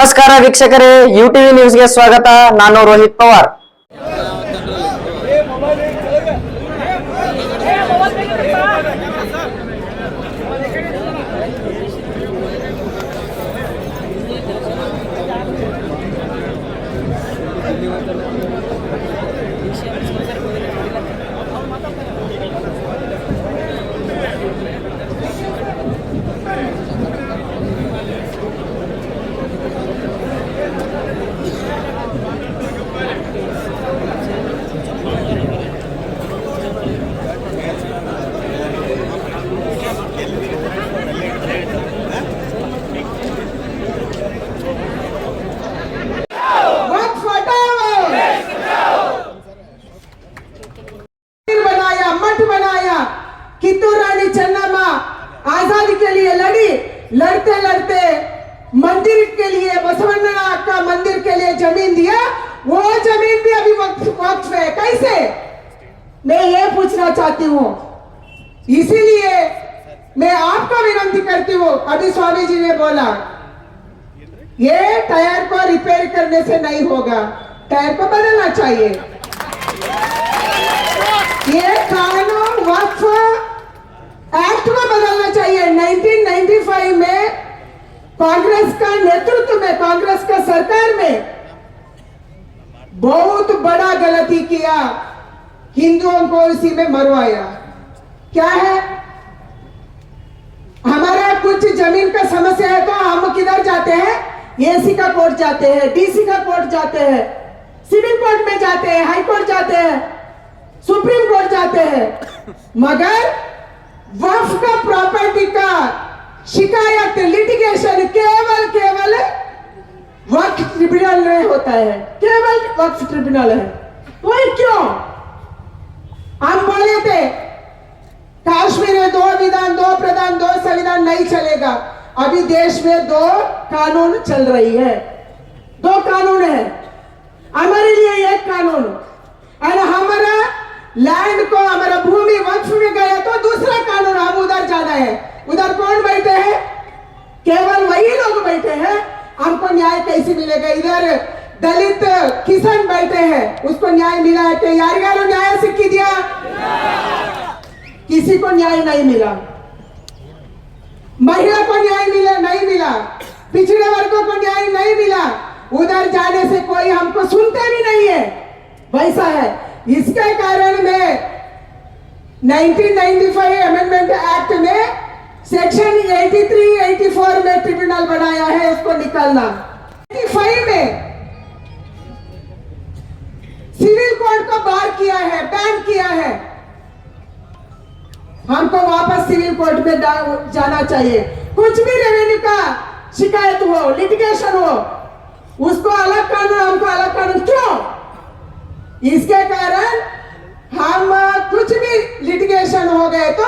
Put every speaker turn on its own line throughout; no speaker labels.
ನಮಸ್ಕಾರ ವೀಕ್ಷಕರೇ, ಯುಟಿವಿ ನ್ಯೂಸ್ಗೆ ಸ್ವಾಗತ. ನಾನು ರೋಹಿತ್ ಪವಾರ್.
कित्तूर रानी चन्नम्मा आजादी के लिए लड़ी, लड़ते लड़ते मंदिर के लिए, बसवन्ना का मंदिर के लिए जमीन दिया, वो जमीन भी अभी वक्फ है। कैसे? मैं ये पूछना चाहती हूँ, इसीलिए मैं आपको विनती करती हूँ। अभी स्वामी जी ने बोला ये टायर को रिपेयर करने से नहीं होगा, टायर को बदलना चाहिए। ये कानून वक्फ एक्ट को बदलना चाहिए। 1995 में कांग्रेस का नेतृत्व में, कांग्रेस का सरकार में बहुत बड़ा गलती किया, हिंदुओं को इसी में मरवाया। क्या है? हमारा कुछ जमीन का समस्या है तो हम किधर जाते हैं? एसी का कोर्ट जाते हैं, डीसी का कोर्ट जाते हैं, सिविल कोर्ट में जाते हैं, हाई कोर्ट जाते हैं, सुप्रीम कोर्ट जाते हैं, मगर वक्फ का प्रॉपर्टी का शिकायत, लिटिगेशन केवल वक्फ ट्रिब्यूनल में होता है, केवल वक्फ ट्रिब्यूनल है। वही क्यों? हम बोले थे कश्मीर में 2 विधान, 2 प्रधान, 2 संविधान नहीं चलेगा। अभी देश में 2 कानून चल रही है, 2 कानून है। हमारे लिए एक कानून, और हमारा लैंड को, हमारा भूमि वक्फ में गया तो दूसरा कानून, हम उधर जाना है। उधर कौन बैठे हैं? केवल वही लोग बैठे हैं। हमको न्याय कैसे मिलेगा? इधर दलित किसान बैठे हैं, उसको न्याय मिला है कि यारिगारो न्याय सिक्की दिया? किसी को न्याय नहीं मिला। महिला को न्याय मिला नहीं मिला, पिछड़े वर्गों को न्याय नहीं मिला। उधर जाने से कोई हमको सुनते भी नहीं है, वैसा है। इसके कारण में 1995 अमेंडमेंट एक्ट में सेक्शन 83, 84 में ट्रिब्यूनल बनाया है, उसको निकालना। 85 में सिविल कोर्ट को बार किया है, बैन किया है। हमको वापस सिविल कोर्ट में जाना चाहिए। कुछ भी रेवेन्यू का शिकायत हो, लिटिगेशन हो, उसको अलग कानून, हमको अलग कानून। क्यों? इसके कारण हम कुछ भी लिटिगेशन हो गए तो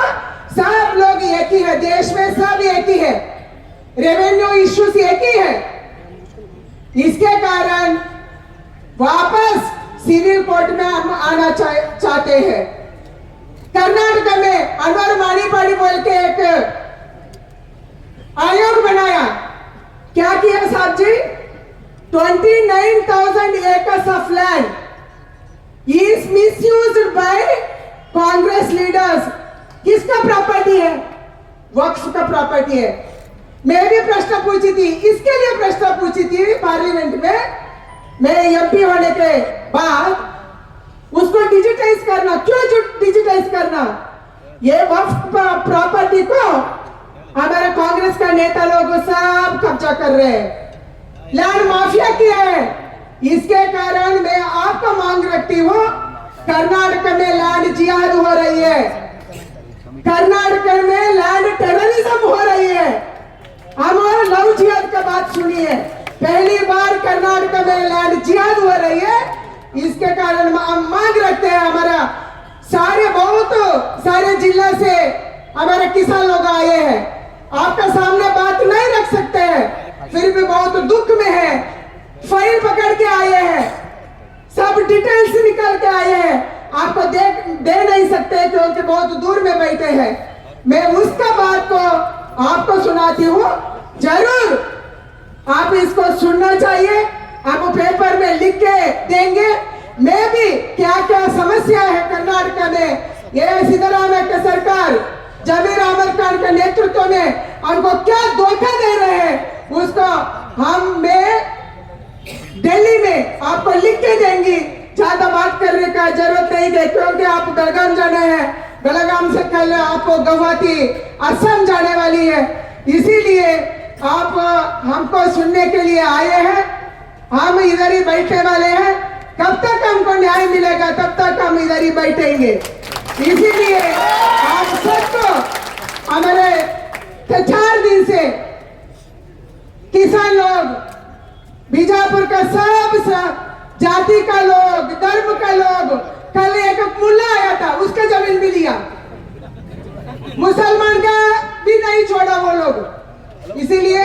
सब लोग एक ही है, देश में सब एक ही है, रेवेन्यू इश्यूज एक ही है। इसके कारण वापस सिविल कोर्ट में हम आना चाहते हैं। कर्नाटक में अनवर माणिपाड़ी बोल के एक आयोग बनाया। क्या किया साहब जी? 29,000 acres of land is misused by Congress leaders. किसका प्रॉपर्टी है? वक्फ का प्रॉपर्टी है। मैं भी प्रश्न पूछी थी, इसके लिए प्रश्न पूछी थी पार्लियामेंट में। मैं एमपी होने के बाद उसको डिजिटाइज करना। क्यों डिजिटाइज करना? ये वक्फ प्रॉपर्टी को हमारे कांग्रेस का नेता लोग सब कब्जा कर रहे हैं, लैंड माफिया किया है। इसके कारण मैं आपको मांग रखती हूँ, कर्नाटक में लैंड जिहाद हो रही है, कर्नाटक में लैंड टेररिज्म हो रही है। हमारा लव जिहाद का बात सुनिए, पहली बार कर्नाटक में लैंड जिहाद हो रही है। इसके कारण हम मांग रखते हैं, हमारा बहुत सारे जिला से हमारे किसान लोग आए हैं, आपका सामने बात नहीं रख सकते हैं, फिर भी बहुत दुख में है। फाइल पकड़ के आए हैं, सब डिटेल्स निकल के आए हैं, आपको दे नहीं सकते क्योंकि बहुत दूर में बैठे हैं। मैं उसका बात को आपको सुनाती हूँ। जरूर आप इसको सुनना चाहिए। आप पेपर में लिख के देंगे। मैं भी क्या क्या समस्या है कर्नाटक में, ये सिद्धरामैया की सरकार जमीर अहमद खान के नेतृत्व में हमको क्या धोखा दे रहे हैं, उसको मैं दिल्ली में आपको लिख के देंगी। ज्यादा बात करने का जरूरत नहीं है, क्योंकि आप बेलगाम जाना है, बेलगाम से कल आपको गुवाहाटी असम जाने वाली है। इसीलिए आप हमको सुनने के लिए आए हैं। हम इधर ही बैठने वाले हैं। कब तक हमको न्याय मिलेगा तब तक हम इधर ही बैठेंगे। इसीलिए आप सबको हमारे 4 दिन से किसान लोग, बीजापुर का सब जाति का लोग, धर्म का लोग, कल एक मुल्ला आया था, उसका जमीन भी लिया, मुसलमान का भी नहीं छोड़ा वो लोग। इसीलिए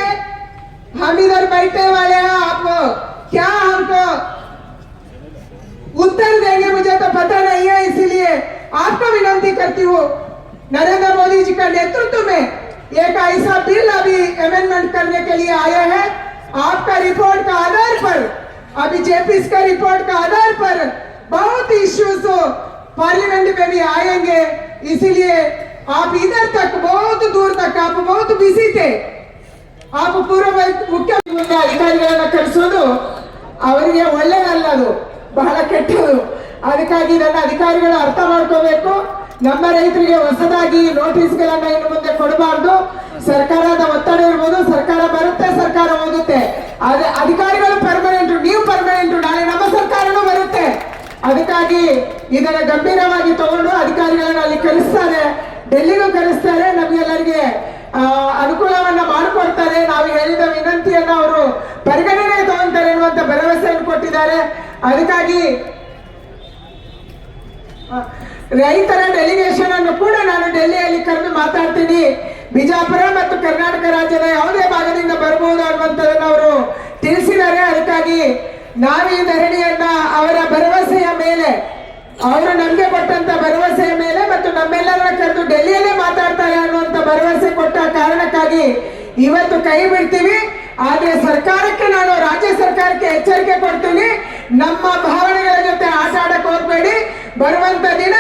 हम इधर बैठने वाले हैं। आप क्या हमको उत्तर देंगे मुझे तो पता नहीं है। इसीलिए आपको विनती करती हूँ, नरेंद्र मोदी जी का नेतृत्व में एक ऐसा बिल अभी अमेंडमेंट करने के लिए आए हैं। आपका रिपोर्ट का आधार पर, अभी जेपीसी का रिपोर्ट का आधार पर बहुत इश्यूज पार्लियामेंट में भी आएंगे। इसीलिए आप इधर तक, बहुत दूर तक, आप बहुत बिजी थे। आप पूर्व मुख्य ಅಧಿಕಾರಿಗಳನ್ನ ಕರೆಸೋದು ಅವರಿಗೆ ಒಳ್ಳೆಯದಲ್ಲ, ಅದು ಬಹಳ ಕೆಟ್ಟದು. ಅದಕ್ಕಾಗಿ ನನ್ನ ಅಧಿಕಾರಿಗಳು ಅರ್ಥ ಮಾಡ್ಕೋಬೇಕು. ನಮ್ಮ ರೈತರಿಗೆ ಹೊಸದಾಗಿ ನೋಟಿಸ್ಗಳನ್ನ ಇನ್ನು ಮುಂದೆ ಕೊಡಬಾರ್ದು. ಸರ್ಕಾರದ ಒತ್ತಡ ಇರ್ಬೋದು, ಸರ್ಕಾರ ಬರುತ್ತೆ, ಸರ್ಕಾರ ಹೋಗುತ್ತೆ. ಆದ್ರೆ ಅಧಿಕಾರಿಗಳು ಪರ್ಮನೆಂಟ್, ನೀವು ಪರ್ಮನೆಂಟ್, ನಾಳೆ ನಮ್ಮ ಸರ್ಕಾರನೂ ಬರುತ್ತೆ. ಅದಕ್ಕಾಗಿ ಇದನ್ನ ಗಂಭೀರವಾಗಿ ತಗೊಂಡು ಅಧಿಕಾರಿಗಳನ್ನ ಅಲ್ಲಿ ಕಳಿಸ್ತಾರೆ, ಡೆಲ್ಲಿಗೂ ಕಳಿಸ್ತಾರೆ, ನಮ್ಗೆಲ್ಲರಿಗೆ ಅನುಕೂಲವನ್ನ ಮಾಡಿಕೊಡ್ತಾರೆ. ನಾವು ಹೇಳಿದ ವಿನಂತಿಯನ್ನ ಅವರು ಪರಿಗಣನೆ ತಗೊಂತಾರೆ ಎನ್ನುವಂತ ಭರವಸೆಯನ್ನು ಕೊಟ್ಟಿದ್ದಾರೆ. ಅದಕ್ಕಾಗಿ ರೈತರ ಡೆಲಿಗೇಷನ್ ಅನ್ನು ಕೂಡ ನಾನು ಡೆಲ್ಲಿಯಲ್ಲಿ ಕರೆದು ಮಾತಾಡ್ತೀನಿ. ಬಿಜಾಪುರ ಮತ್ತು ಕರ್ನಾಟಕ ರಾಜ್ಯದ ಯಾವುದೇ ಭಾಗದಿಂದ ಬರಬಹುದು ಅನ್ನುವಂಥದ್ದನ್ನು ಅವರು ತಿಳಿಸಿದ್ದಾರೆ. ಅದಕ್ಕಾಗಿ ನಾವು ಈ ಧರಣಿಯನ್ನ ಅವರ ಭರವಸೆಯ ಮೇಲೆ, ಅವರು ನಮಗೆ ಕೊಟ್ಟಂತ ಭರವಸೆಯ ಮೇಲೆ ಮತ್ತು ನಮ್ಮೆಲ್ಲರನ್ನ ಕರೆದು ಡೆಲ್ಲಿಯಲ್ಲೇ ಮಾತಾಡ್ತಾರೆ ಅನ್ನುವಂತ ಭರವಸೆ ಕೊಟ್ಟ ಕಾರಣಕ್ಕಾಗಿ ಇವತ್ತು ಕೈ ಬಿಡ್ತೀವಿ. ಆದ್ರೆ ಸರ್ಕಾರಕ್ಕೆ, ನಾನು ರಾಜ್ಯ ಸರ್ಕಾರಕ್ಕೆ ಎಚ್ಚರಿಕೆ ಕೊಡ್ತೀನಿ, ನಮ್ಮ ಭಾವನೆಗಳ ಜೊತೆ ಆಟ ಆಡಕ್ ಹೋಗ್ಬೇಡಿ. ಬರುವಂತ ದಿನ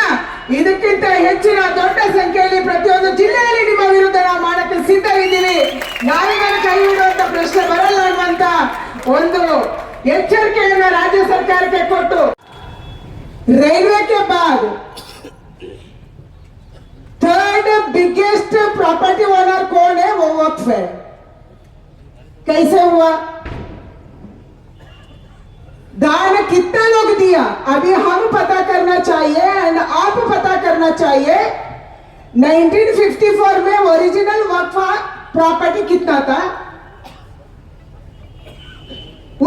ಇದಕ್ಕಿಂತ ಹೆಚ್ಚಿನ ದೊಡ್ಡ ಸಂಖ್ಯೆಯಲ್ಲಿ ಪ್ರತಿಯೊಂದು ಜಿಲ್ಲೆಯಲ್ಲಿ ನಿಮ್ಮ ವಿರುದ್ಧ ನಾವು ಮಾಡಕ್ಕೆ ಸಿದ್ಧ ಇದ್ದೀವಿ. ನಾವಿಗನ್ನು ಕೈ ಬಿಡುವಂತ ಪ್ರಶ್ನೆ ಬರಲ್ಲ ಅನ್ನುವಂತ ಒಂದು ಎಚ್ಚರಿಕೆಯನ್ನ ರಾಜ್ಯ ಸರ್ಕಾರಕ್ಕೆ ಕೊಟ್ಟು, रेलवे के बाद 3rd बिगेस्ट प्रॉपर्टी ओनर कौन है? वो वक्फ है। कैसे हुआ? दान कितना लोग दिया अभी हम पता करना चाहिए एंड आप पता करना चाहिए। 1954 में ओरिजिनल वक्फ प्रॉपर्टी कितना था,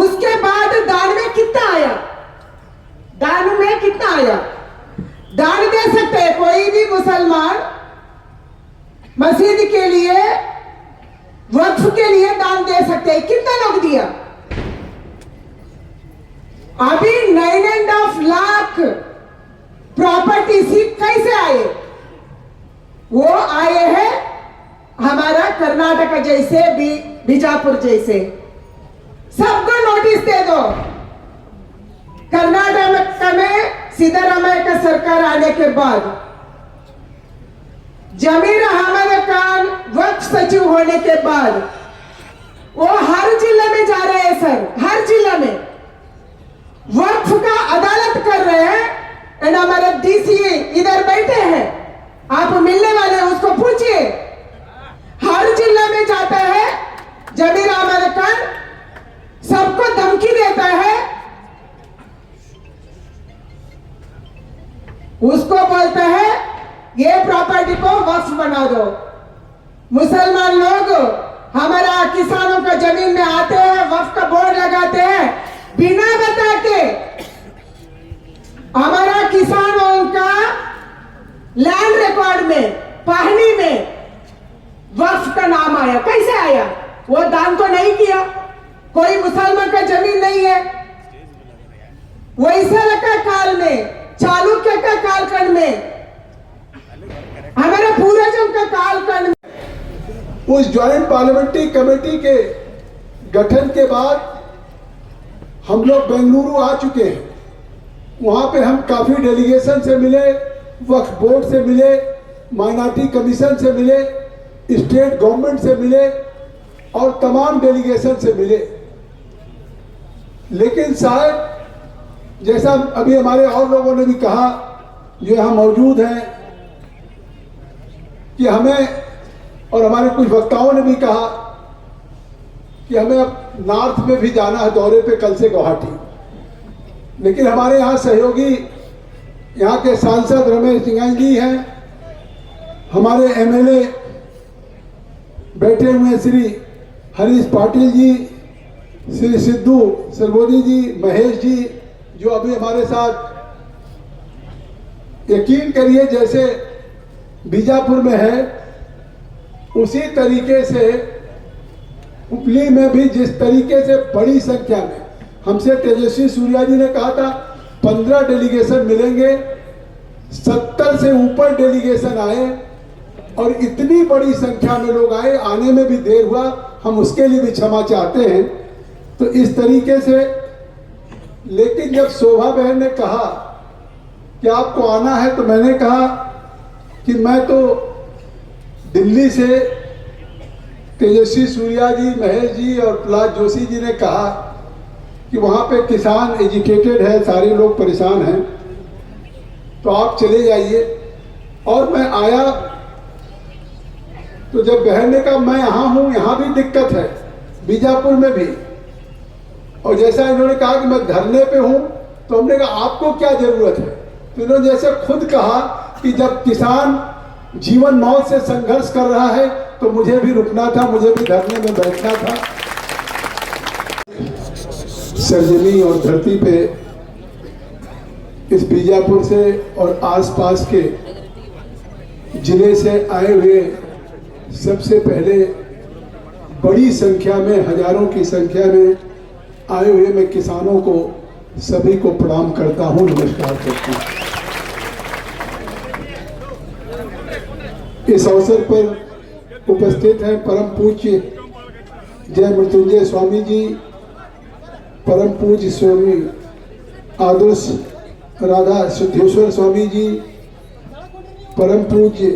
उसके बाद दान में कितना आया, दान में कितना आया? दान दे सकते हैं कोई भी मुसलमान, मस्जिद के लिए, वक्फ के लिए दान दे सकते हैं। कितना लोग दिया? अभी 9.5 लाख प्रॉपर्टी कैसे आए? वो आए हैं हमारा कर्नाटक जैसे, बीजापुर जैसे। सबको नोटिस दे दो। कर्नाटक में सिद्धरामैया का सरकार आने के बाद जमीर अहमद खान वक्फ सचिव होने के बाद वो हर जिले में जा रहे हैं सर, हर जिले में वक्फ का अदालत कर रहे हैं। एंड हमारे डीसी इधर बैठे हैं, आप मिलने वाले हैं, उसको पूछिए। हर जिले में जाता है जमीर अहमद खान, सबको धमकी देता है, उसको बोलता है ये प्रॉपर्टी को वक्फ बना दो। मुसलमान लोग हमारा किसानों का जमीन में आते हैं, वक्फ का बोर्ड लगाते हैं, बिना बता के हमारा किसानों का लैंड रिकॉर्ड में, पाहनी में वक्फ का नाम आया। कैसे आया? वो दान तो नहीं किया, कोई मुसलमान का जमीन नहीं है। वैसा का काल में, चालुक्य का कालखंड में, हमारे पूर्वजों का कालखंड में,
उस ज्वाइंट पार्लियामेंट्री कमेटी के गठन के बाद हम लोग बेंगलुरु आ चुके हैं। वहाँ पे हम काफ़ी डेलीगेशन से मिले, वक्फ बोर्ड से मिले, माइनॉरिटी कमीशन से मिले, स्टेट गवर्नमेंट से मिले और तमाम डेलीगेशन से मिले। लेकिन शायद जैसा अभी हमारे और लोगों ने भी कहा जो यहाँ मौजूद हैं कि हमें, और हमारे कुछ वक्ताओं ने भी कहा कि हमें अब नॉर्थ में भी जाना है दौरे पे कल से गुवाहाटी। लेकिन हमारे यहाँ सहयोगी यहाँ के सांसद रमेश जिंगाई जी हैं, हमारे एमएलए बैठे हुए श्री हरीश पाटिल जी, श्री सिद्धू सरबोधी जी, महेश जी जो अभी हमारे साथ, यकीन करिए जैसे बीजापुर में है उसी तरीके से उपली में भी जिस तरीके से बड़ी संख्या में, हमसे तेजस्वी सूर्या जी ने कहा था 15 डेलीगेशन मिलेंगे, 70 से ऊपर डेलीगेशन आए और इतनी बड़ी संख्या में लोग आए, आने में भी देर हुआ, हम उसके लिए भी क्षमा चाहते हैं। तो इस तरीके से, लेकिन जब शोभा बहन ने कहा कि आपको आना है तो मैंने कहा कि मैं तो दिल्ली से तेजस्वी सूर्या जी, महेश जी और प्रहलाद जोशी जी ने कहा कि वहाँ पे किसान एजुकेटेड है, सारे लोग परेशान हैं, तो आप चले जाइए। और मैं आया तो जब बहन ने कहा मैं यहाँ हूँ, यहाँ भी दिक्कत है, बीजापुर में भी, और जैसा इन्होंने कहा कि मैं धरने पे हूँ, तो हमने कहा आपको क्या जरूरत है। तो इन्होंने जैसे खुद कहा कि जब किसान जीवन मौत से संघर्ष कर रहा है तो मुझे भी रुकना था, मुझे भी धरने में बैठना था। सरजमी और धरती पे इस बीजापुर से और आसपास के जिले से आए हुए सबसे पहले बड़ी संख्या में, हजारों की संख्या में आए हुए मैं किसानों को सभी को प्रणाम करता हूं, नमस्कार करता हूं। इस अवसर पर उपस्थित हैं परम पूज्य जय मृत्युंजय स्वामी जी, परम पूज्य स्वामी आदर्श राधा सिद्धेश्वर स्वामी जी, परम पूज्य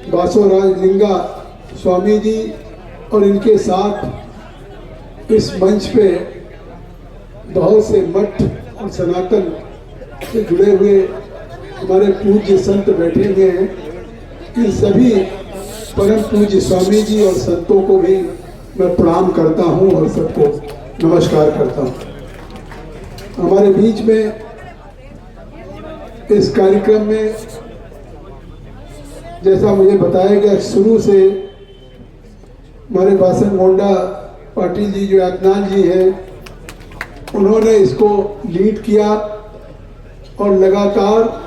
बासोराज लिंगा स्वामी जी, और इनके साथ इस मंच पे बहुत से मठ और सनातन से जुड़े हुए हमारे पूज्य संत बैठे हुए हैं। इन सभी परम पूज्य स्वामी जी और संतों को भी मैं प्रणाम करता हूं और सबको नमस्कार करता हूं। हमारे बीच में इस कार्यक्रम में जैसा मुझे बताया गया, शुरू से हमारे बासन गोंडा पाटिल जी जो अदनान जी हैं, उन्होंने इसको लीड किया और लगातार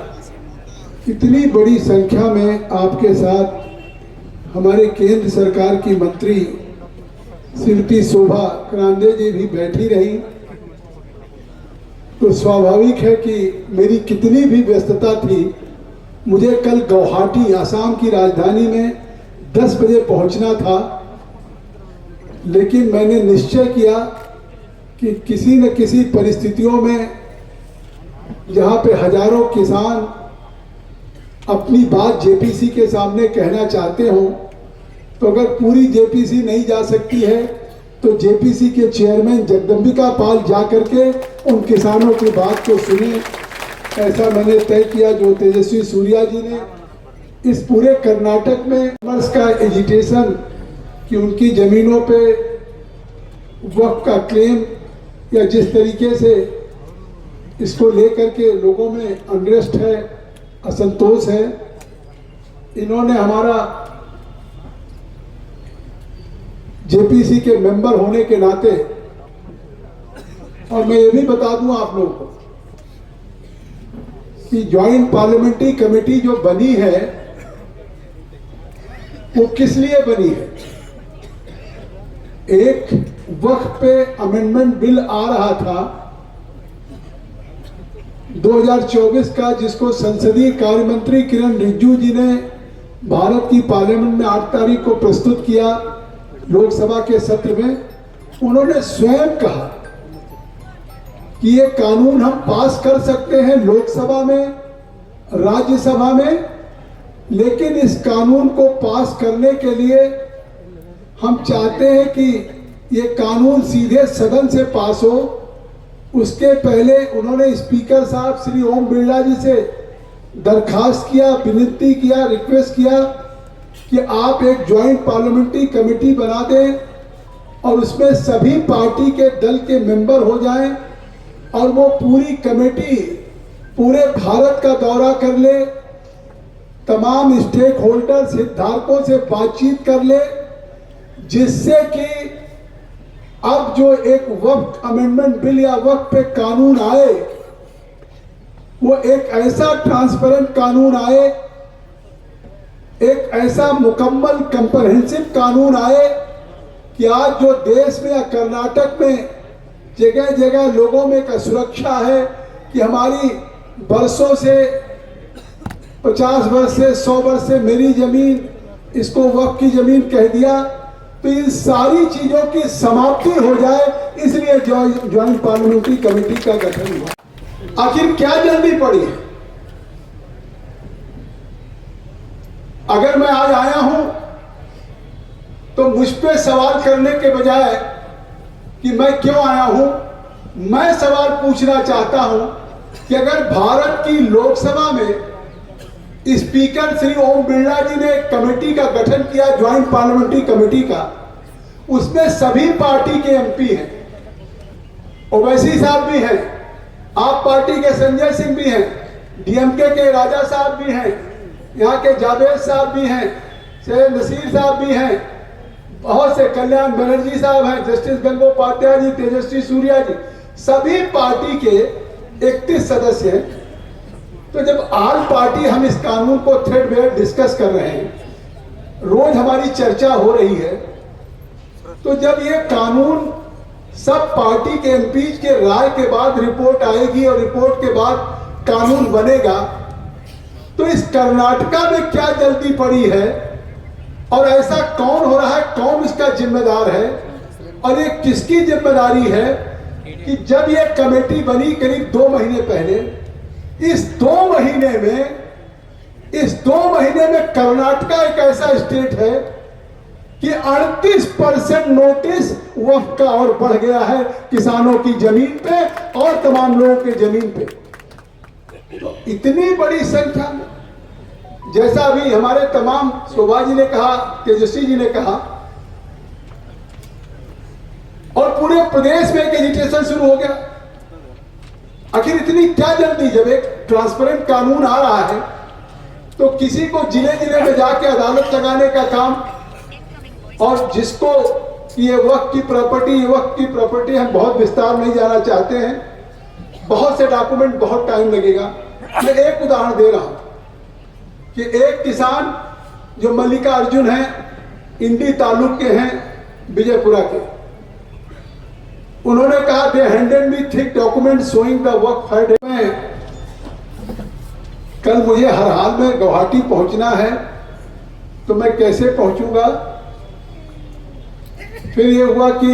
इतनी बड़ी संख्या में आपके साथ हमारे केंद्र सरकार की मंत्री श्रीमती शोभा करांदे जी भी बैठी रही। तो स्वाभाविक है कि मेरी कितनी भी व्यस्तता थी, मुझे कल गुवाहाटी आसाम की राजधानी में 10 बजे पहुंचना था, लेकिन मैंने निश्चय किया कि किसी न किसी परिस्थितियों में जहां पे हजारों किसान अपनी बात जेपीसी के सामने कहना चाहते हो, तो अगर पूरी जेपीसी नहीं जा सकती है तो जेपीसी के चेयरमैन जगदम्बिका पाल जा करके उन किसानों की बात को सुने। ऐसा मैंने तय किया। जो तेजस्वी सूर्या जी ने इस पूरे कर्नाटक में कॉमर्स का एजिटेशन कि उनकी जमीनों पे वक्फ का क्लेम या जिस तरीके से इसको लेकर के लोगों में अनरेस्ट है, असंतोष है, इन्होंने हमारा जेपीसी के मेंबर होने के नाते, और मैं ये भी बता दूं आप लोगों को कि ज्वाइंट पार्लियामेंट्री कमेटी जो बनी है वो किस लिए बनी है। एक वक्फ पे अमेंडमेंट बिल आ रहा था 2024 का, जिसको संसदीय कार्य मंत्री किरण रिजिजू जी ने भारत की पार्लियामेंट में 8 तारीख को प्रस्तुत किया लोकसभा के सत्र में, उन्होंने स्वयं कहा कि ये कानून हम पास कर सकते हैं लोकसभा में, राज्यसभा में, लेकिन इस कानून को पास करने के लिए हम चाहते हैं कि ये कानून सीधे सदन से पास हो। उसके पहले उन्होंने स्पीकर साहब श्री ओम बिरला जी से दरखास्त किया, विनती किया, रिक्वेस्ट किया कि आप एक ज्वाइंट पार्लियामेंट्री कमेटी बना दें और उसमें सभी पार्टी के दल के मेंबर हो जाएं और वो पूरी कमेटी पूरे भारत का दौरा कर ले, तमाम स्टेक होल्डर्स, हितधारकों से बातचीत कर ले, जिससे कि अब जो एक वक्फ अमेंडमेंट बिल या वक्फ पे कानून आए, वो एक ऐसा ट्रांसपेरेंट कानून आए, एक ऐसा मुकम्मल कंप्रहेंसिव कानून आए कि आज जो देश में या कर्नाटक में जगह जगह लोगों में एक सुरक्षा है कि हमारी बरसों से 50 वर्ष से 100 वर्ष से मेरी जमीन, इसको वक्फ की जमीन कह दिया, तो इन सारी चीजों की समाप्ति हो जाए, इसलिए ज्वाइंट पार्लियामेंट्री कमेटी का गठन हुआ। आखिर क्या जल्दी पड़ी है? अगर मैं आज आया हूं तो मुझ पे सवाल करने के बजाय कि मैं क्यों आया हूं, मैं सवाल पूछना चाहता हूं कि अगर भारत की लोकसभा में स्पीकर श्री ओम बिरला जी ने एक कमेटी का गठन किया, ज्वाइंट पार्लियामेंट्री कमेटी का, उसमें सभी पार्टी के एमपी हैं, ओवैसी साहब भी हैं, आप पार्टी के संजय सिंह भी हैं, डीएमके के राजा साहब भी हैं, यहाँ के जावेद साहब भी हैं, शेख नसीर साहब भी हैं, बहुत से, कल्याण बनर्जी साहब हैं, जस्टिस गंगोपाध्याय जी, तेजस्वी सूर्या जी, सभी पार्टी के 31 सदस्य हैं। तो जब ऑल पार्टी हम इस कानून को थ्रेडबेयर डिस्कस कर रहे हैं, रोज हमारी चर्चा हो रही है, तो जब ये कानून सब पार्टी के एमपीज के राय के बाद रिपोर्ट आएगी और रिपोर्ट के बाद कानून बनेगा, तो इस कर्नाटका में क्या जल्दी पड़ी है और ऐसा कौन हो रहा है, कौन इसका जिम्मेदार है और ये किसकी जिम्मेदारी है कि जब ये कमेटी बनी करीब 2 महीने पहले, इस 2 महीने में कर्नाटका एक ऐसा स्टेट है कि 38% नोटिस वक्फ का और बढ़ गया है किसानों की जमीन पे और तमाम लोगों के जमीन पे। तो इतनी बड़ी संख्या में, जैसा अभी हमारे तमाम शोभा जी ने कहा, तेजस्वी जी ने कहा, और पूरे प्रदेश में एक एजिटेशन शुरू हो गया। आखिर इतनी क्या जल्दी? जब एक ट्रांसपेरेंट कानून आ रहा है तो किसी को जिले जिले में जाके अदालत लगाने का काम, और जिसको ये वक्त की प्रॉपर्टी, हम बहुत विस्तार नहीं जाना चाहते हैं, बहुत से डॉक्यूमेंट, बहुत टाइम लगेगा। मैं एक उदाहरण दे रहा हूं कि एक किसान जो मल्लिका अर्जुन है, इंडी तालुक के हैं, विजयपुरा के, उन्होंने कहा they handed me thick document showing the waqf had. कल मुझे हर हाल में गुवाहाटी पहुंचना है, तो मैं कैसे पहुंचूंगा? फिर ये हुआ कि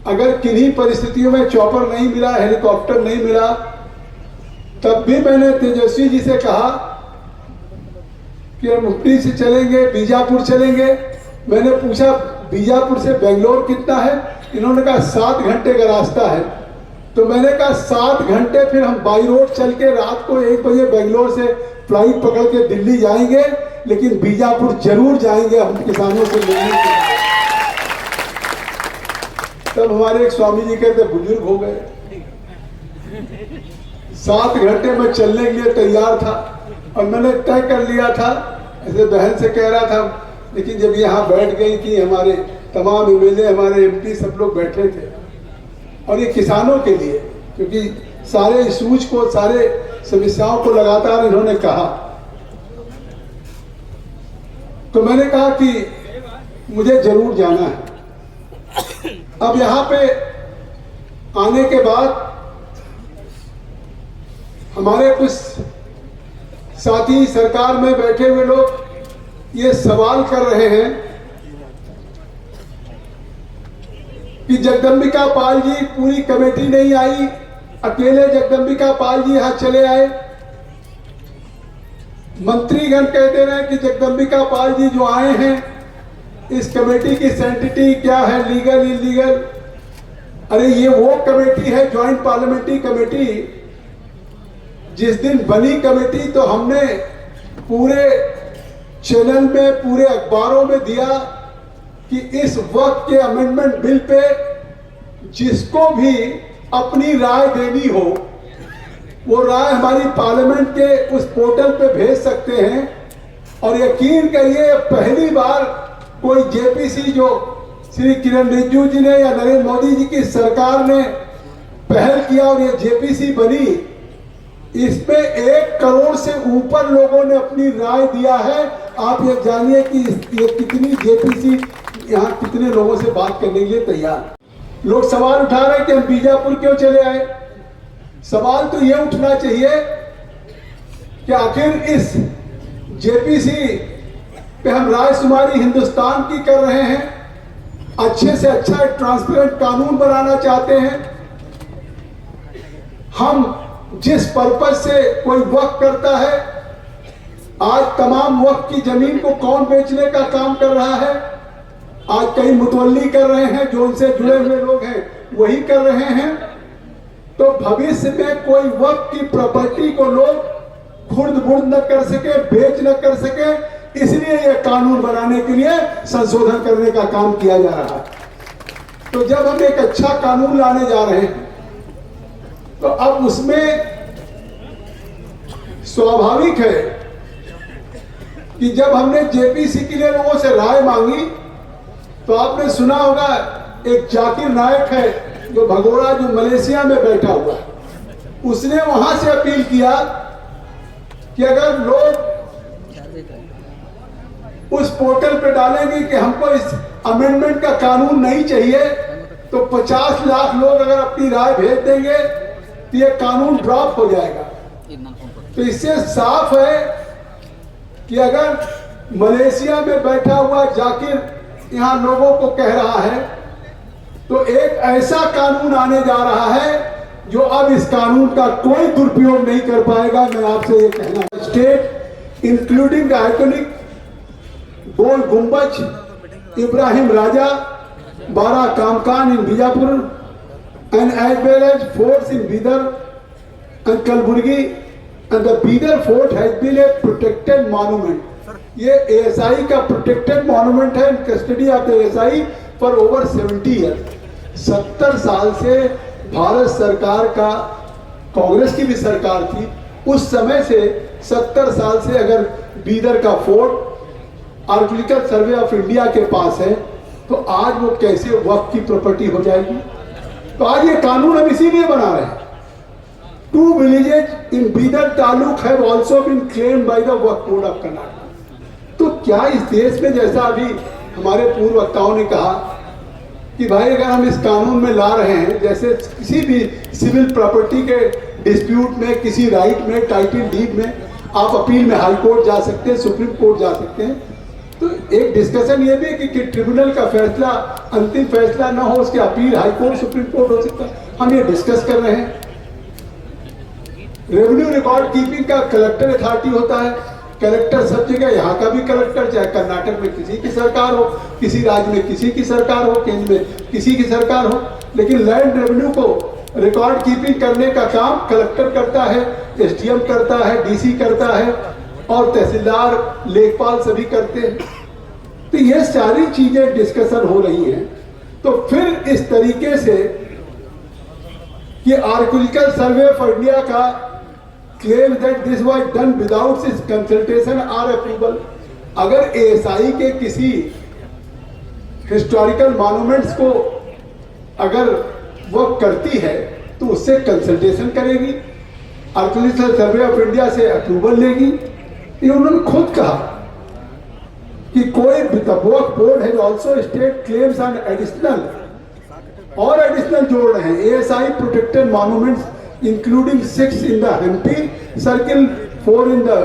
अगर किन्हीं परिस्थितियों में चॉपर नहीं मिला, हेलीकॉप्टर नहीं मिला, तब भी मैंने तेजस्वी जी से कहा कि हम मुफ्ती से चलेंगे, बीजापुर चलेंगे। मैंने पूछा बीजापुर से बेंगलोर कितना है? इन्होंने कहा 7 घंटे का रास्ता है। तो मैंने कहा 7 घंटे, फिर हम बाई रोड चल के रात को 1 बजे बेंगलोर से फ्लाइट पकड़ के दिल्ली जाएंगे, लेकिन बीजापुर जरूर जाएंगे हम किसानों से मिलने के लिए। तब हमारे एक स्वामी जी कहते बुजुर्ग हो गए, 7 घंटे में चलने के लिए तैयार था और मैंने तय कर लिया था, ऐसे बहन से कह रहा था, लेकिन जब यहाँ बैठ गई कि हमारे तमाम एमएलए, हमारे एमपी सब लोग बैठे थे, और ये किसानों के लिए, क्योंकि सारे इशूज को, सारे समस्याओं को लगातार इन्होंने कहा, तो मैंने कहा कि मुझे जरूर जाना है। अब यहाँ पे आने के बाद हमारे कुछ साथी सरकार में बैठे हुए लोग ये सवाल कर रहे हैं कि जगदम्बिका पाल जी पूरी कमेटी नहीं आई, अकेले जगदम्बिका पाल जी यहां चले आए। मंत्रीगण कहते रहे कि जगदम्बिका पाल जी जो आए हैं, इस कमेटी की सेंटिटी क्या है, लीगल इलीगल। अरे ये वो कमेटी है, ज्वाइंट पार्लियामेंट्री कमेटी। जिस दिन बनी कमेटी तो हमने पूरे चैनल में, पूरे अखबारों में दिया कि इस वक्त के अमेंडमेंट बिल पे जिसको भी अपनी राय देनी हो, वो राय हमारी पार्लियामेंट के उस पोर्टल पे भेज सकते हैं। और यकीन करिए पहली बार कोई जेपीसी, जो श्री किरण रिजिजू जी ने या नरेंद्र मोदी जी की सरकार ने पहल किया और ये जेपीसी बनी, इसमें 1 करोड़ से ऊपर लोगों ने अपनी राय दिया है। आप ये जानिए कि ये कितनी जेपीसी यहाँ कितने लोगों से बात करने के लिए तैयार। लोग सवाल उठा रहे हैं कि हम बीजापुर क्यों चले आए। सवाल तो ये उठना चाहिए कि आखिर इस जेपीसी पे हम रायशुमारी हिंदुस्तान की कर रहे हैं, अच्छे से अच्छा ट्रांसपेरेंट कानून बनाना चाहते हैं। हम जिस पर्पज से कोई वक्फ करता है, आज तमाम वक्फ की जमीन को कौन बेचने का काम कर रहा है, आज कई मुतवल्ली कर रहे हैं, जो उनसे जुड़े हुए लोग हैं वही कर रहे हैं। तो भविष्य में कोई वक्फ की प्रॉपर्टी को लोग खुर्द बुर्द न कर सके, बेच न कर सके, इसलिए यह कानून बनाने के लिए संशोधन करने का काम किया जा रहा है। तो जब हम एक अच्छा कानून लाने जा रहे हैं, तो अब उसमें स्वाभाविक है कि जब हमने जेपीसी के लिए लोगों से राय मांगी, तो आपने सुना होगा एक जाकिर नायक है जो भगोड़ा, जो मलेशिया में बैठा हुआ है, उसने वहां से अपील किया कि अगर लोग उस पोर्टल पे डालेंगे कि हमको इस अमेंडमेंट का कानून नहीं चाहिए, तो 50 लाख लोग अगर अपनी राय भेज देंगे तो ये कानून ड्रॉप हो जाएगा। तो इससे साफ है कि अगर मलेशिया में बैठा हुआ जाकिर यहां लोगों को कह रहा है, तो एक ऐसा कानून आने जा रहा है जो अब इस कानून का कोई दुरुपयोग नहीं कर पाएगा। मैं आपसे ये कहना, स्टेट इंक्लूडिंग द आइकॉनिक गोल गुंबज इब्राहिम राजा, बारा कामकान इन Bijapur and as well as forts in Bidar and Kalburgi, and the Bidar fort has been a protected monument. ये ASI का protected monument है, in custody of the ASI for over 70 years. 70 साल से भारत सरकार का, कांग्रेस की भी सरकार थी उस समय से, 70 साल से अगर बीदर का fort archaeological Survey of India के पास है, तो आज वो कैसे वक्फ की प्रॉपर्टी हो जाएगी। तो आज ये कानून हम इसीलिए बना रहे हैं। 2 villages in Bidar taluk have also been claimed by the Waqf board of Karnataka. तो क्या इस देश में, जैसा अभी हमारे पूर्व वक्ताओं ने कहा कि भाई अगर हम इस कानून में ला रहे हैं, जैसे किसी भी सिविल प्रॉपर्टी के डिस्प्यूट में, किसी राइट में, टाइटल डीड में आप अपील में हाई कोर्ट जा सकते हैं, सुप्रीम कोर्ट जा सकते हैं। तो एक डिस्कशन ये भी है कि ट्रिब्यूनल का फैसला अंतिम फैसला ना हो, उसके appeal high court, supreme court हो सकता है। हम ये डिस्कस कर रहे हैं। रेवेन्यू रिकॉर्ड कीपिंग का कलेक्टर अथॉरिटी होता है, कलेक्टर सब जगह, यहाँ का भी कलेक्टर, चाहे कर्नाटक में किसी की सरकार हो, किसी राज्य में किसी की सरकार हो, केंद्र में किसी की सरकार हो, लेकिन लैंड रेवेन्यू को रिकॉर्ड कीपिंग करने का काम कलेक्टर करता है, एसडीएम करता है, डीसी करता है, और तहसीलदार, लेखपाल सभी करते हैं। तो ये सारी चीजें डिस्कशन हो रही हैं। तो फिर इस तरीके से कि आर्कियोलॉजिकल सर्वे ऑफ इंडिया का claim that this was done without his consultation और अप्रूवल। अगर एएसआई के किसी हिस्टोरिकल मॉन्यूमेंट्स को अगर वो करती है तो उससे कंसल्टेशन करेगी, आर्कियोलॉजिकल सर्वे ऑफ इंडिया से अप्रूवल लेगी। ये उन्होंने खुद कहा कि कोई वक्फ बोर्ड है also state claims on additional, और एडिशनल जोड़ रहे हैं, ASI protected monuments including 6 in the Hampi circle, 4 in the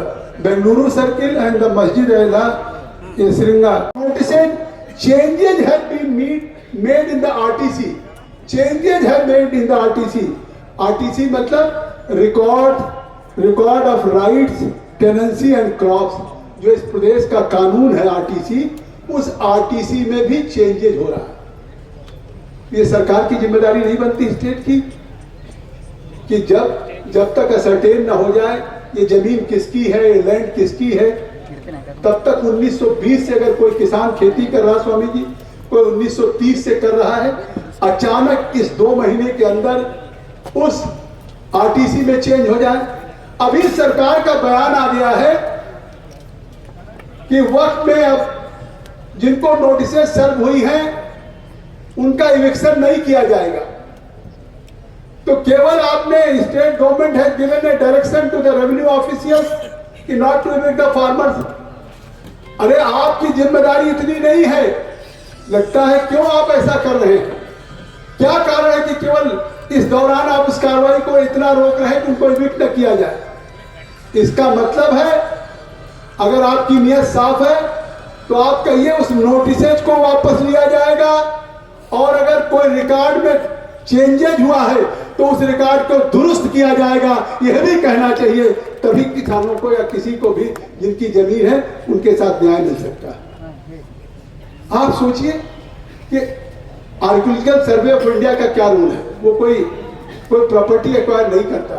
Bengaluru circle and the Masjid Ala in Sringa. Notice changes have been made in the RTC, changes have made in the RTC. RTC मतलब record of rights, tenancy and crops. जो इस प्रदेश का कानून है RTC, उस RTC में भी changes हो रहा है। ये सरकार की जिम्मेदारी नहीं बनती स्टेट की कि जब तक असर्टेन ना हो जाए ये जमीन किसकी है, ये लैंड किसकी है, तब तक 1920 से अगर कोई किसान खेती कर रहा, स्वामी जी, कोई 1930 से कर रहा है, अचानक इस 2 महीने के अंदर उस आरटीसी में चेंज हो जाए। अभी सरकार का बयान आ गया है कि वक्त में अब जिनको नोटिसेस सर्व हुई हैं उनका इविक्शन नहीं किया जाएगा। तो केवल आपने state government has given a direction to the revenue officials कि not to evict the farmers. अरे आपकी जिम्मेदारी इतनी नहीं है, लगता है क्यों आप ऐसा कर रहे हैं? क्या कारण है कि केवल इस दौरान आप उस कार्रवाई को इतना रोक रहे हैं कि उनको इविक्ट न किया जाए? इसका मतलब है अगर आपकी नियत साफ है तो आप कहिए उस नोटिसेज को वापस लिया जाएगा, और अगर कोई रिकॉर्ड में चेंजेज हुआ है तो उस रिकॉर्ड को दुरुस्त किया जाएगा, यह भी कहना चाहिए। तभी किसानों को या किसी को भी जिनकी जमीन है उनके साथ न्याय मिल सकता है। आप सोचिए कि आर्कियोलॉजिकल सर्वे ऑफ इंडिया का क्या रूल है? वो कोई प्रॉपर्टी एक्वायर नहीं करता।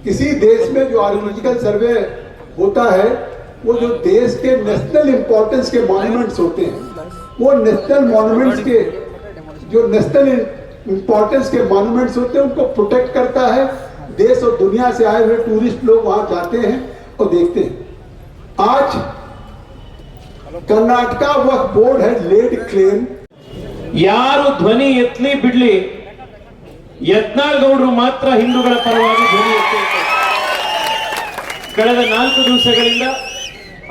किसी देश में जो आर्कियोलॉजिकल सर्वे होता है, वो जो देश के नेशनल इंपॉर्टेंस के मॉन्यूमेंट्स होते हैं, वो नेशनल मॉन्यूमेंट्स के जो नेशनल इंपॉर्टेंस के मॉन्यूमेंट्स होते हैं उनको प्रोटेक्ट करता है। देश और दुनिया से आए हुए टूरिस्ट लोग वहां जाते हैं और देखते हैं। आज कर्नाटका वक्फ बोर्ड है लेड क्लेम।
ಯಾರು ಧ್ವನಿ ಎತ್ತಲಿ ಬಿಡ್ಲಿ, ಯತ್ನಾಳ್ ಗೌಡರು ಮಾತ್ರ ಹಿಂದೂಗಳ ಪರವಾಗಿ ಧ್ವನಿ ಎತ್ತುತ್ತಾರೆ. ಕಳೆದ 4 ದಿವಸಗಳಿಂದ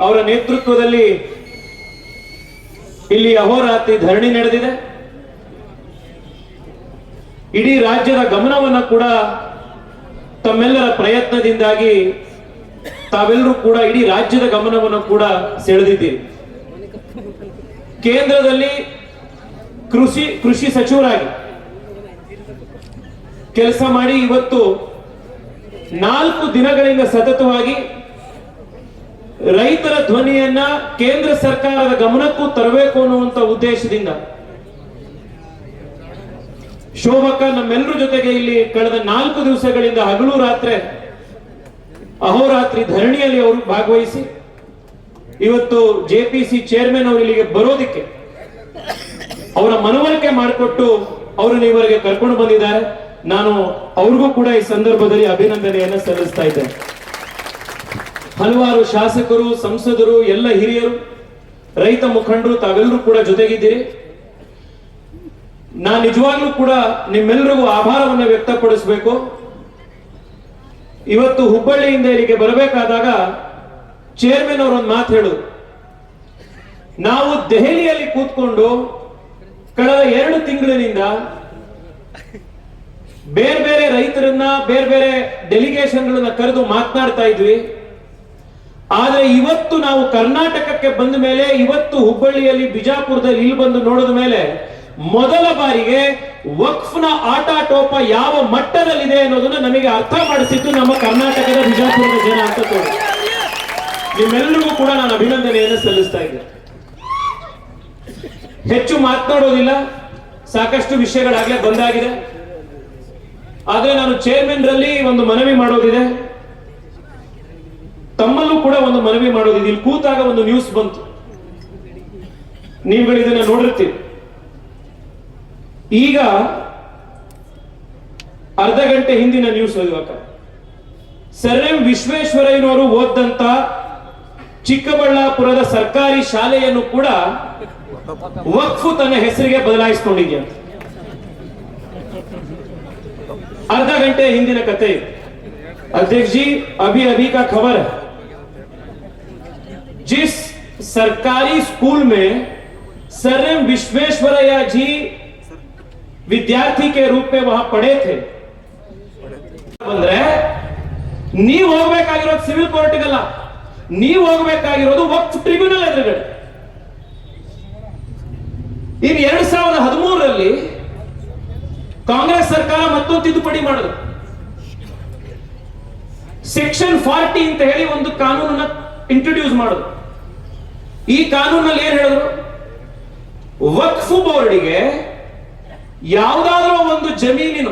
ಅವರ ನೇತೃತ್ವದಲ್ಲಿ ಇಲ್ಲಿ ಅಹೋರಾತ್ರಿ ಧರಣಿ ನಡೆದಿದೆ. ಇಡೀ ರಾಜ್ಯದ ಗಮನವನ್ನು ಕೂಡ ತಮ್ಮೆಲ್ಲರ ಪ್ರಯತ್ನದಿಂದಾಗಿ ತಾವೆಲ್ಲರೂ ಕೂಡ ಇಡೀ ರಾಜ್ಯದ ಗಮನವನ್ನು ಕೂಡ ಸೆಳೆದಿದ್ದೀರಿ. ಕೇಂದ್ರದಲ್ಲಿ ಕೃಷಿ ಸಚಿವರಾಗಿ ಕೆಲಸ ಮಾಡಿ ಇವತ್ತು 4 ದಿನಗಳಿಂದ ಸತತವಾಗಿ ರೈತರ ಧ್ವನಿಯನ್ನ ಕೇಂದ್ರ ಸರ್ಕಾರದ ಗಮನಕ್ಕೂ ತರಬೇಕು ಅನ್ನುವಂತ ಉದ್ದೇಶದಿಂದ ಶೋಭಕ್ಕ ನಮ್ಮೆಲ್ಲರ ಜೊತೆಗೆ ಇಲ್ಲಿ ಕಳೆದ 4 ದಿವಸಗಳಿಂದ ಹಗಲು ರಾತ್ರಿ ಅಹೋರಾತ್ರಿ ಧರಣಿಯಲ್ಲಿ ಅವರು ಭಾಗವಹಿಸಿ ಇವತ್ತು ಜೆಪಿಸಿ ಚೇರ್ಮನ್ ಅವರು ಇಲ್ಲಿಗೆ ಬರೋದಿಕ್ಕೆ ಅವರ ಮನವರಿಕೆ ಮಾಡಿಕೊಟ್ಟು ಅವರನ್ನು ಇವರಿಗೆ ಕರ್ಕೊಂಡು ಬಂದಿದ್ದಾರೆ. ನಾನು ಅವ್ರಿಗೂ ಕೂಡ ಈ ಸಂದರ್ಭದಲ್ಲಿ ಅಭಿನಂದನೆಯನ್ನು ಸಲ್ಲಿಸ್ತಾ ಇದ್ದೇನೆ. ಹಲವಾರು ಶಾಸಕರು, ಸಂಸದರು, ಎಲ್ಲ ಹಿರಿಯರು, ರೈತ ಮುಖಂಡರು ತಾವೆಲ್ಲರೂ ಕೂಡ ಜೊತೆಗಿದ್ದೀರಿ. ನಾನು ನಿಜವಾಗ್ಲೂ ಕೂಡ ನಿಮ್ಮೆಲ್ಲರಿಗೂ ಆಭಾರವನ್ನು ವ್ಯಕ್ತಪಡಿಸಬೇಕು. ಇವತ್ತು ಹುಬ್ಬಳ್ಳಿಯಿಂದ ಇಲ್ಲಿಗೆ ಬರಬೇಕಾದಾಗ ಚೇರ್ಮನ್ ಅವರೊಂದು ಮಾತು ಹೇಳುದು, ನಾವು ದೆಹಲಿಯಲ್ಲಿ ಕೂತ್ಕೊಂಡು ಕಳೆದ 2 ತಿಂಗಳಿನಿಂದ ಬೇರೆ ಬೇರೆ ರೈತರನ್ನ ಬೇರೆ ಬೇರೆ ಡೆಲಿಗೇಷನ್ಗಳನ್ನ ಕರೆದು ಮಾತನಾಡ್ತಾ ಇದ್ವಿ. ಆದ್ರೆ ಇವತ್ತು ನಾವು ಕರ್ನಾಟಕಕ್ಕೆ ಬಂದ ಮೇಲೆ, ಇವತ್ತು ಹುಬ್ಬಳ್ಳಿಯಲ್ಲಿ, ಬಿಜಾಪುರದಲ್ಲಿ ಇಲ್ಲಿ ಬಂದು ನೋಡಿದ ಮೇಲೆ ಮೊದಲ ಬಾರಿಗೆ ವಕ್ಫ್ನ ಆಟಾಟೋಪ ಯಾವ ಮಟ್ಟದಲ್ಲಿದೆ ಅನ್ನೋದನ್ನ ನಮಗೆ ಅರ್ಥ ಮಾಡಿಸಿದ್ದು ನಮ್ಮ ಕರ್ನಾಟಕದ ಬಿಜಾಪುರದ ಜನ ಅಂತ ತೋರಿ. ನಿಮ್ಮೆಲ್ಲರಿಗೂ ಕೂಡ ನಾನು ಅಭಿನಂದನೆಯನ್ನು ಸಲ್ಲಿಸ್ತಾ ಇದ್ದೇನೆ. ಹೆಚ್ಚು ಮಾತನಾಡೋದಿಲ್ಲ, ಸಾಕಷ್ಟು ವಿಷಯಗಳಾಗಲೇ ಬಂದಾಗಿದೆ. ಆದ್ರೆ ನಾನು ಚೇರ್ಮನ್ ರಲ್ಲಿ ಒಂದು ಮನವಿ ಮಾಡೋದಿದೆ, ತಮ್ಮಲ್ಲೂ ಕೂಡ ಒಂದು ಮನವಿ ಮಾಡೋದಿದೆ. ಇಲ್ಲಿ ಕೂತಾಗ ಒಂದು ನ್ಯೂಸ್ ಬಂತು, ನೀವುಗಳು ಇದನ್ನ ನೋಡಿರ್ತೀರಿ. ಈಗ ಅರ್ಧ ಗಂಟೆ ಹಿಂದಿನ ನ್ಯೂಸ್ ಇವಾಗ ಸರ್ ಎಂ ವಿಶ್ವೇಶ್ವರಯ್ಯನವರು ಓದಂತ ಚಿಕ್ಕಬಳ್ಳಾಪುರದ ಸರ್ಕಾರಿ ಶಾಲೆಯನ್ನು ಕೂಡ ವಕ್ಫ್ ತನ್ನ ಹೆಸರಿಗೆ ಬದಲಾಯಿಸಿಕೊಂಡಿದ್ಯಾ. आधा घंटे हिंदी ने कहते अध्यक्ष जी अभी अभी का खबर है, जिस सरकारी स्कूल में सर एम विश्वेश्वरैया जी विद्यार्थी के रूप में वहां पढ़े थे, ಬಂದ್ರೆ ನೀವು ಹೋಗಬೇಕಾಗಿರೋದು ಸಿವಿಲ್ ಕೋರ್ಟ್ಗಲ್ಲ, ನೀವು ಹೋಗಬೇಕಾಗಿರೋದು ವಕ್ಫ್ ಟ್ರಿಬ್ಯುನಲ್ ಎದುರುಗಡೆ. ಇನ್ನು ಕಾನೂನಲ್ಲಿ ಕಾಂಗ್ರೆಸ್ ಸರ್ಕಾರ ಮತ್ತೊಂದು ತಿದ್ದುಪಡಿ ಮಾಡಿದ್ರು. ಸೆಕ್ಷನ್ 40 ಅಂತ ಹೇಳಿ ಒಂದು ಕಾನೂನನ್ನ ಇಂಟ್ರೊಡ್ಯೂಸ್ ಮಾಡಿದ್ರು. ಈ ಕಾನೂನಲ್ಲಿ ಏನ್ ಹೇಳಿದ್ರು, ವಕ್ಫ್ ಬೋರ್ಡಿಗೆ ಯಾವುದಾದ್ರೂ ಒಂದು ಜಮೀನಿನ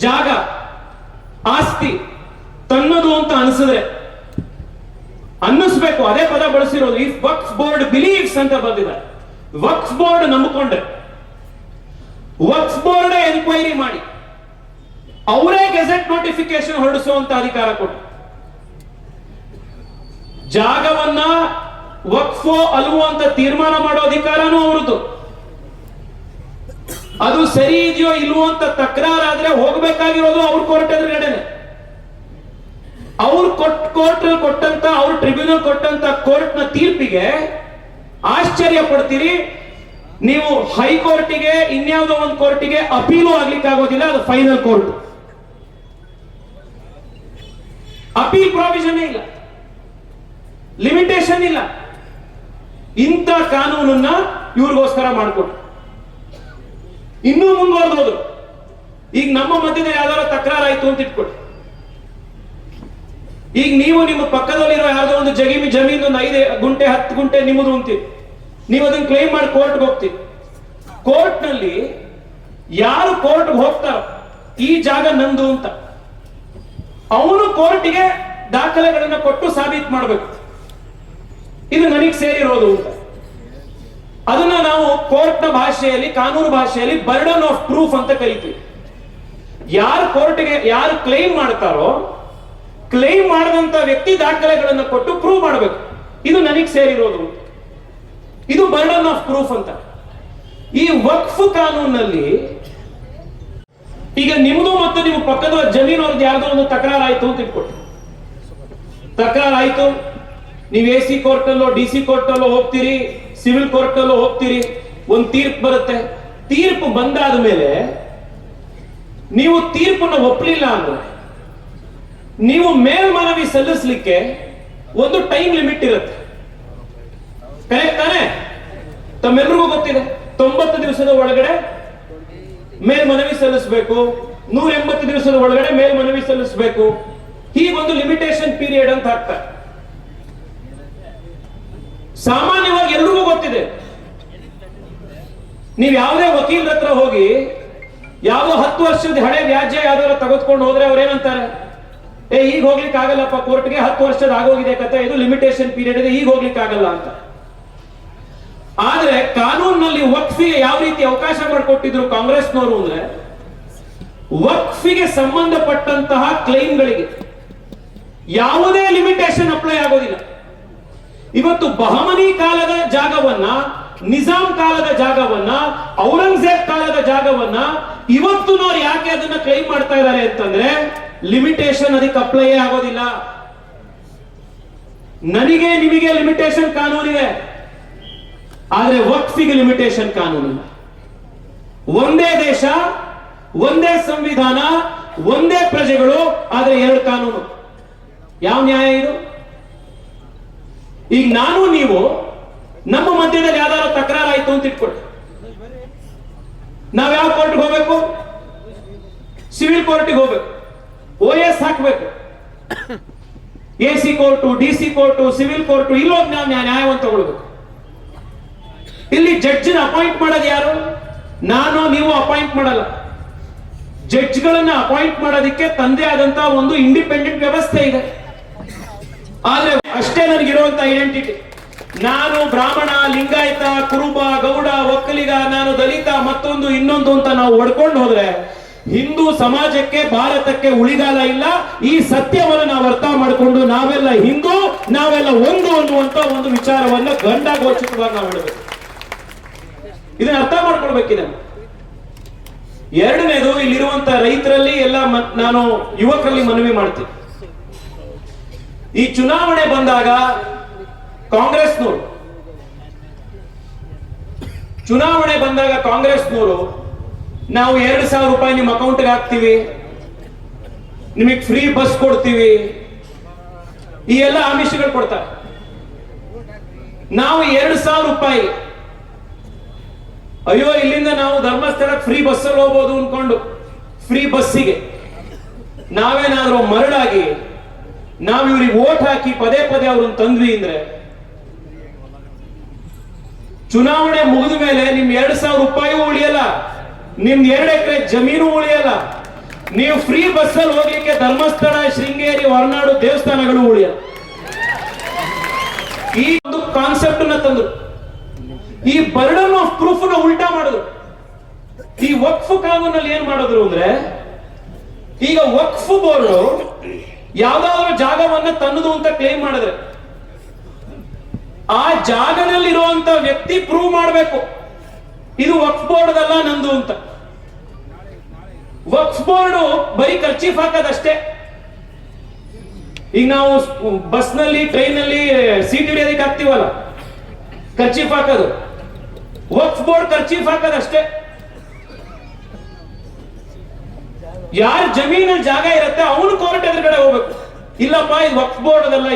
ಜಾಗ ಆಸ್ತಿ ತನ್ನದು ಅಂತ ಅನಿಸಿದ್ರೆ ಅನ್ನಿಸ್ಬೇಕು, ಅದೇ ಪದ ಬಳಸಿರೋದು. ಇಫ್ ವಕ್ಫ್ ಬೋರ್ಡ್ ಬಿಲೀವ್ಸ್ ಅಂತ ಬಂದಿದೆ. ವಕ್ಫ್ ಬೋರ್ಡ್ ನಂಬಿಕೊಂಡ್ರೆ ವಕ್ಫ್ ಬೋರ್ಡ್ ಎನ್ಕ್ವೈರಿ ಮಾಡಿ ಅವರೇ ಗೆಜೆಟ್ ನೋಟಿಫಿಕೇಶನ್ ಹೊರಡಿಸುವಂತ ಅಧಿಕಾರ ಕೊಟ್ಟು ಜಾಗವನ್ನ ವಕ್ಫೋ ಅಲ್ವೋ ಅಂತ ತೀರ್ಮಾನ ಮಾಡೋ ಅಧಿಕಾರನೂ ಅವ್ರದ್ದು. ಅದು ಸರಿ ಇದೆಯೋ ಇಲ್ವೋ ಅಂತ ತಕರಾರಾದ್ರೆ ಹೋಗಬೇಕಾಗಿರೋದು ಅವ್ರ ಕೋರ್ಟ್ ಎದುರುಗಡೆನೆ. ಅವ್ರು ಕೋರ್ಟ್ ಕೊಟ್ಟಂತ, ಅವ್ರ ಟ್ರಿಬ್ಯುನಲ್ ಕೊಟ್ಟಂತ ಕೋರ್ಟ್ ನ ತೀರ್ಪಿಗೆ ಆಶ್ಚರ್ಯ ಪಡ್ತೀರಿ. ನೀವು ಹೈಕೋರ್ಟಿಗೆ ಇನ್ಯಾವುದೋ ಒಂದು ಕೋರ್ಟಿಗೆ ಅಪೀಲು ಆಗ್ಲಿಕ್ಕೆ ಆಗೋದಿಲ್ಲ. ಅದು ಫೈನಲ್ ಕೋರ್ಟ್. ಅಪೀಲ್ ಪ್ರಾವಿಷನ್ ಇಲ್ಲ, ಲಿಮಿಟೇಷನ್ ಇಲ್ಲ. ಇಂಥ ಕಾನೂನನ್ನ ಇವ್ರಿಗೋಸ್ಕರ ಮಾಡಿಕೊಟ್ರು. ಇನ್ನೂ ಮುಂದುವರೆದೋದ್ರು. ಈಗ ನಮ್ಮ ಮಧ್ಯದಲ್ಲಿ ಯಾವ್ದಾದ್ರು ತಕರಾರಾಯ್ತು ಅಂತ ಇಟ್ಕೊಡಿ. ಈಗ ನೀವು ನಿಮ್ಮ ಪಕ್ಕದಲ್ಲಿರೋ ಯಾವ್ದೋ ಒಂದು ಜಮೀನು ಒಂದು 5 ಗುಂಟೆ 10 ಗುಂಟೆ ನಿಮ್ಮದು ಅಂತೀವಿ. ನೀವು ಅದನ್ನ ಕ್ಲೈಮ್ ಮಾಡಿ ಕೋರ್ಟ್ಗೆ ಹೋಗ್ತೀವಿ. ಕೋರ್ಟ್ ನಲ್ಲಿ ಯಾರು ಕೋರ್ಟ್ಗೆ ಹೋಗ್ತಾರೋ ಈ ಜಾಗ ನಂದು ಅಂತ ಅವನು ಕೋರ್ಟಿಗೆ ದಾಖಲೆಗಳನ್ನ ಕೊಟ್ಟು ಸಾಬೀತು ಮಾಡಬೇಕು, ಇದು ನನಗೆ ಸೇರಿರೋದು ಅಂತ. ಅದನ್ನ ನಾವು ಕೋರ್ಟ್ ನ ಭಾಷೆಯಲ್ಲಿ, ಕಾನೂನು ಭಾಷೆಯಲ್ಲಿ ಬರ್ಡನ್ ಆಫ್ ಪ್ರೂಫ್ ಅಂತ ಕರಿತೀವಿ. ಯಾರು ಕ್ಲೈಮ್ ಮಾಡ್ತಾರೋ ಕ್ಲೈಮ್ ಮಾಡದಂತ ವ್ಯಕ್ತಿ ದಾಖಲೆಗಳನ್ನು ಕೊಟ್ಟು ಪ್ರೂವ್ ಮಾಡಬೇಕು, ಇದು ನನಗೆ ಸೇರಿರೋದು. ಇದು ಬರ್ಡನ್ ಆಫ್ ಪ್ರೂಫ್ ಅಂತ. ಈ ವಕ್ಫ್ ಕಾನೂನಲ್ಲಿ ಈಗ ನಿಮ್ದು ಮತ್ತು ನಿಮ್ಮ ಪಕ್ಕದ ಜಮೀನು ಅವ್ರದ್ದು ಯಾರ್ದೋ ಒಂದು ತಕರಾರಾಯ್ತು ಅಂತ ಇಟ್ಕೊಟ್ಟು. ತಕರಾರಾಯ್ತು, ನೀವು AC ಕೋರ್ಟ್ ಅಲ್ಲೋ DC ಕೋರ್ಟ್ ಅಲ್ಲೋ ಹೋಗ್ತೀರಿ, ಸಿವಿಲ್ ಕೋರ್ಟ್ ಅಲ್ಲೋ ಹೋಗ್ತೀರಿ. ಒಂದು ತೀರ್ಪು ಬರುತ್ತೆ. ತೀರ್ಪು ಬಂದಾದ ಮೇಲೆ ನೀವು ತೀರ್ಪನ್ನು ಒಪ್ಪಲಿಲ್ಲ ಅಂದ್ರೆ ನೀವು ಮೇಲ್ಮನವಿ ಸಲ್ಲಿಸಲಿಕ್ಕೆ ಒಂದು ಟೈಮ್ ಲಿಮಿಟ್ ಇರುತ್ತೆ. ಕರೆಕ್ಟ್ ತಾನೆ? ತಮ್ಮೆಲ್ಲರಿಗೂ ಗೊತ್ತಿದೆ. 90 ದಿವಸದ ಒಳಗಡೆ ಮೇಲ್ಮನವಿ ಸಲ್ಲಿಸಬೇಕು, 180 ದಿವಸದ ಒಳಗಡೆ ಮೇಲ್ಮನವಿ ಸಲ್ಲಿಸಬೇಕು. ಹೀಗೊಂದು ಲಿಮಿಟೇಷನ್ ಪೀರಿಯಡ್ ಅಂತ ಹಾಕ್ತಾರೆ. ಸಾಮಾನ್ಯವಾಗಿ ಎಲ್ರಿಗೂ ಗೊತ್ತಿದೆ. ನೀವು ಯಾವುದೇ ವಕೀಲರ ಹತ್ರ ಹೋಗಿ ಯಾವುದೋ 10 ವರ್ಷದ ಹಳೆ ವ್ಯಾಜ್ಯ ಯಾವ್ದಾರ ತೆಗೆದುಕೊಂಡು ಹೋದ್ರೆ ಅವ್ರೇನಂತಾರೆ, ಈಗ ಹೋಗ್ಲಿಕ್ಕೆ ಆಗಲ್ಲಪ್ಪ ಕೋರ್ಟ್ಗೆ, 10 ವರ್ಷದ ಆಗೋಗಿದೆ ಕತೆ, ಇದು ಲಿಮಿಟೇಷನ್ ಪೀರಿಯಡ್ ಇದೆ, ಈಗ ಹೋಗ್ಲಿಕ್ಕೆ ಆಗಲ್ಲ ಅಂತ. ಆದ್ರೆ ಕಾನೂನಿನಲ್ಲಿ ವಕ್ಫಿಗೆ ಯಾವ ರೀತಿ ಅವಕಾಶ ಮಾಡಿಕೊಟ್ಟಿದ್ರು ಕಾಂಗ್ರೆಸ್ನವರು ಅಂದ್ರೆ, ವಕ್ಫಿಗೆ ಸಂಬಂಧಪಟ್ಟಂತಹ ಕ್ಲೈಮ್ಗಳಿಗೆ ಯಾವುದೇ ಲಿಮಿಟೇಷನ್ ಅಪ್ಲೈ ಆಗೋದಿಲ್ಲ. ಇವತ್ತು ಬಹಮನಿ ಕಾಲದ ಜಾಗವನ್ನ, ನಿಜಾಂ ಕಾಲದ ಜಾಗವನ್ನ, ಔರಂಗಜೇಬ್ ಕಾಲದ ಜಾಗವನ್ನ ಇವತ್ತುನವ್ರು ಯಾಕೆ ಅದನ್ನ ಕ್ಲೈಮ್ ಮಾಡ್ತಾ ಇದ್ದಾರೆ ಅಂತಂದ್ರೆ, ಲಿಮಿಟೇಷನ್ ಅದಕ್ಕೆ ಅಪ್ಲೈ ಆಗೋದಿಲ್ಲ. ನನಗೆ ನಿಮಗೆ ಲಿಮಿಟೇಷನ್ ಕಾನೂನಿದೆ, ಆದ್ರೆ ವಕ್ಫಿಗೆ ಲಿಮಿಟೇಷನ್ ಕಾನೂನಿಲ್ಲ. ಒಂದೇ ದೇಶ, ಒಂದೇ ಸಂವಿಧಾನ, ಒಂದೇ ಪ್ರಜೆಗಳು, ಆದ್ರೆ 2 ಕಾನೂನು. ಯಾವ ನ್ಯಾಯ ಇದು? ಈಗ ನಾನು ನೀವು ನಮ್ಮ ಮಧ್ಯದಲ್ಲಿ ಯಾವ್ದಾದ್ರು ತಕರಾರಾಯ್ತು ಅಂತ ಇಟ್ಕೊಳ್ಳಿ, ನಾವ್ ಯಾವ ಕೋರ್ಟ್ಗೆ ಹೋಗ್ಬೇಕು? ಸಿವಿಲ್ ಕೋರ್ಟ್ಗೆ ಹೋಗ್ಬೇಕು, OS ಹಾಕ್ಬೇಕು. AC court, DC court, civil court, ಇಲ್ಲೋಗಿ ನಾವು ನ್ಯಾಯವನ್ನು ತಗೊಳ್ಬೇಕು. ಇಲ್ಲಿ ಜಡ್ಜಿನ ಅಪಾಯಿಂಟ್ ಮಾಡೋದು ಯಾರು? ನಾನು ನೀವು ಅಪಾಯಿಂಟ್ ಮಾಡಲ್ಲ. ಜಡ್ಜ್ಗಳನ್ನ ಅಪಾಯಿಂಟ್ ಮಾಡೋದಕ್ಕೆ ತಂದೆ ಆದಂತಹ ಒಂದು ಇಂಡಿಪೆಂಡೆಂಟ್ ವ್ಯವಸ್ಥೆ ಇದೆ. ಆದ್ರೆ ಅಷ್ಟೇ ನನಗಿರುವಂತ ಐಡೆಂಟಿಟಿ. ನಾನು ಬ್ರಾಹ್ಮಣ, ಲಿಂಗಾಯತ, ಕುರುಬ, ಗೌಡ, ಒಕ್ಕಲಿಗ, ನಾನು ದಲಿತ, ಮತ್ತೊಂದು ಇನ್ನೊಂದು ಅಂತ ನಾವು ಒಡ್ಕೊಂಡು ಹೋದ್ರೆ ಹಿಂದೂ ಸಮಾಜಕ್ಕೆ, ಭಾರತಕ್ಕೆ ಉಳಿಗಾಲ ಇಲ್ಲ. ಈ ಸತ್ಯವನ್ನು ನಾವು ಅರ್ಥ ಮಾಡಿಕೊಂಡು ನಾವೆಲ್ಲ ಹಿಂದೂ, ನಾವೆಲ್ಲ ಒಂದು ಅನ್ನುವಂತ ಒಂದು ವಿಚಾರವನ್ನ ಗಂಡಾಗೋಚಿತವಾಗಿ ನಾವು ಹೇಳಬೇಕು. ಇದನ್ನ ಅರ್ಥ ಮಾಡ್ಕೊಳ್ಬೇಕಿದೆ. ಎರಡನೇದು, ಇಲ್ಲಿರುವಂತ ರೈತರಲ್ಲಿ ಎಲ್ಲ ನಾನು ಯುವಕರಲ್ಲಿ ಮನವಿ ಮಾಡ್ತೀನಿ. ಈ ಚುನಾವಣೆ ಬಂದಾಗ ಕಾಂಗ್ರೆಸ್ನವರು ನಾವು 2,000 ರೂಪಾಯಿ ನಿಮ್ಮ ಅಕೌಂಟ್ಗೆ ಹಾಕ್ತೀವಿ, ನಿಮಗೆ ಫ್ರೀ ಬಸ್ ಕೊಡ್ತೀವಿ, ಈ ಎಲ್ಲ ಆಮಿಷಗಳು ಕೊಡ್ತಾರೆ. ನಾವು 2,000 ರೂಪಾಯಿ ಅಯ್ಯೋ ಇಲ್ಲಿಂದ ನಾವು ಧರ್ಮಸ್ಥಳ ಫ್ರೀ ಬಸ್ಸಲ್ಲಿ ಹೋಗ್ಬೋದು ಅನ್ಕೊಂಡು ಫ್ರೀ ಬಸ್ಸಿಗೆ ನಾವೇನಾದ್ರೂ ಮರಳಾಗಿ ನಾವ್ ಇವ್ರಿಗೆ ಓಟ್ ಹಾಕಿ ಪದೇ ಪದೇ ಅವ್ರನ್ನ ತಂದ್ವಿ ಅಂದ್ರೆ ಚುನಾವಣೆ ಮುಗಿದ ಮೇಲೆ ನಿಮ್ 2,000 ರೂಪಾಯಿ ಉಳಿಯಲ್ಲ, ನಿಮ್ 2 ಎಕರೆ ಜಮೀನು ಉಳಿಯಲ್ಲ, ನೀವು ಫ್ರೀ ಬಸ್ಸಲ್ಲಿ ಹೋಗ್ಲಿಕ್ಕೆ ಧರ್ಮಸ್ಥಳ, ಶೃಂಗೇರಿ, ಹೊರನಾಡು ದೇವಸ್ಥಾನಗಳು ಉಳಿಯಲ್ಲ. ಈ ಒಂದು ಕಾನ್ಸೆಪ್ಟ್ ನ ತಂದ್ರು. ಈ ಬರ್ಡನ್ ಆಫ್ ಪ್ರೂಫ್ ನ ಉಲ್ಟಾ ಮಾಡಿದ್ರು. ಈ ವಕ್ಫ್ ಕಾನೂನಲ್ಲಿ ಏನ್ ಮಾಡಿದ್ರು ಅಂದ್ರೆ, ಈಗ ವಕ್ಫ್ ಬೋರ್ಡ್ ಯಾವ್ದಾದ್ರು ಜಾಗವನ್ನ ತನ್ನದು ಅಂತ ಕ್ಲೇಮ್ ಮಾಡಿದ್ರೆ ಆ ಜಾಗದಲ್ಲಿರುವಂತ ವ್ಯಕ್ತಿ ಪ್ರೂವ್ ಮಾಡಬೇಕು ಇದು ವಕ್ಫ್ ಬೋರ್ಡ್ ಅಲ್ಲ ನಂದು ಅಂತ. ವಕ್ಫ್ ಬೋರ್ಡ್ ಬರೀ ಖರ್ಚೀಫ್ ಹಾಕೋದಷ್ಟೇ. ಈಗ ನಾವು ಬಸ್ ನಲ್ಲಿ, ಟ್ರೈನ್ ನಲ್ಲಿ ಸೀಟ್ ಹಿಡಿಯೋದಕ್ಕೆ ಹಾಕ್ತಿವಲ್ಲ, ಖರ್ಚೀಫ್ ಹಾಕೋದು. ವಕ್ಫ್ ಬೋರ್ಡ್ ಖರ್ಚೀಫ್ ಹಾಕೋದಷ್ಟೇ. ಯಾರ ಜಮೀನಲ್ಲಿ ಜಾಗ ಇರುತ್ತೆ ಅವನು ಕೋರ್ಟ್ ಎದುರುಗಡೆ ಹೋಗ್ಬೇಕು. ಇಲ್ಲಪ್ಪ ಇದು ವಕ್ಫ್ ಬೋರ್ಡ್ ಅದಲ್ಲ,